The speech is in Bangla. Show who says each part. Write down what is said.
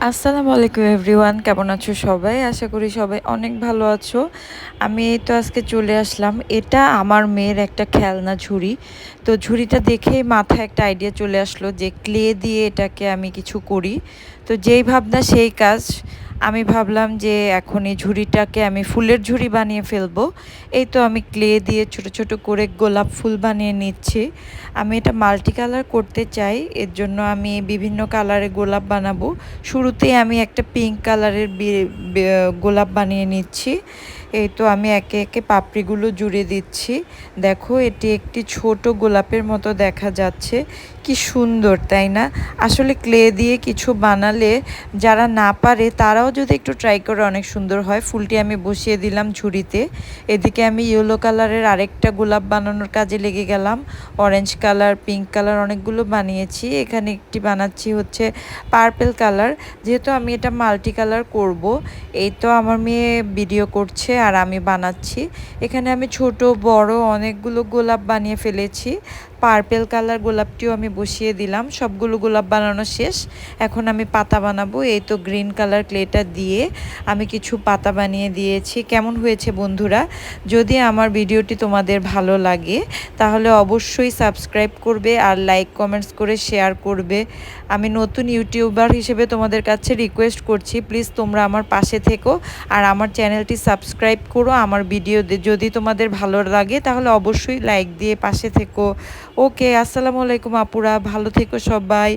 Speaker 1: আসসালামু আলাইকুম এভরিওয়ান, কেমন আছো সবাই? আশা করি সবাই অনেক ভালো আছো। আমি এই তো আজকে চলে আসলাম। এটা আমার মেয়ের একটা খেলনা ঝুড়ি। তো ঝুড়িটা দেখেই মাথায় একটা আইডিয়া চলে আসলো যে ক্লে দিয়ে এটাকে আমি কিছু করি। তো যেই ভাবনা সেই কাজ। আমি ভাবলাম যে এখন এই ঝুড়িটাকে আমি ফুলের ঝুড়ি বানিয়ে ফেলবো। এই তো আমি ক্লে দিয়ে ছোট ছোট করে গোলাপ ফুল বানিয়ে নিচ্ছি। আমি এটা মাল্টি কালার করতে চাই, এর জন্য আমি বিভিন্ন কালারে গোলাপ বানাবো। শুরুতেই আমি একটা পিঙ্ক কালারের গোলাপ বানিয়ে নিচ্ছি। এই তো আমি একে একে পাপড়িগুলো জুড়ে দিচ্ছি। দেখো, এটি একটি ছোট গোলাপের মতো দেখা যাচ্ছে। কি সুন্দর, তাই না? আসলে ক্লে দিয়ে কিছু বানালে যারা না পারে তারাও যদি একটু ট্রাই করে অনেক সুন্দর হয়। ফুলটি আমি বসিয়ে দিলাম ঝুড়িতে। এদিকে আমি ইয়েলো কালারের আরেকটা গোলাপ বানানোর কাজে লেগে গেলাম। অরেঞ্জ কালার, পিঙ্ক কালার অনেকগুলো বানিয়েছি। এখানে একটি বানাচ্ছি হচ্ছে পার্পেল কালার। যেহেতু আমি এটা মাল্টি কালার করব, এই তো আমার মেয়ে ভিডিও করছে আর আমি বানাচ্ছি। এখানে আমি ছোট বড় অনেকগুলো গোলাপ বানিয়ে ফেলেছি। পার্পেল কালার গোলাপটিও আমি বসিয়ে দিলাম। সবগুলো গোলাপ বানানো শেষ। এখন আমি পাতা বানাবো। এই তো গ্রিন কালার ক্লেটা দিয়ে আমি কিছু পাতা বানিয়ে দিয়েছি। কেমন হয়েছে বন্ধুরা? যদি আমার ভিডিওটি তোমাদের ভালো লাগে তাহলে অবশ্যই সাবস্ক্রাইব করবে আর লাইক কমেন্টস করে শেয়ার করবে। আমি নতুন ইউটিউবার হিসেবে তোমাদের কাছে রিকোয়েস্ট করছি, প্লিজ তোমরা আমার পাশে থেকো আর আমার চ্যানেলটি সাবস্ক্রাইব করো। আমার ভিডিও যদি তোমাদের ভালো লাগে তাহলে অবশ্যই লাইক দিয়ে পাশে থেকো। ওকে, আসসালামু আলাইকুম আপুরা, ভালো থেকো সবাই।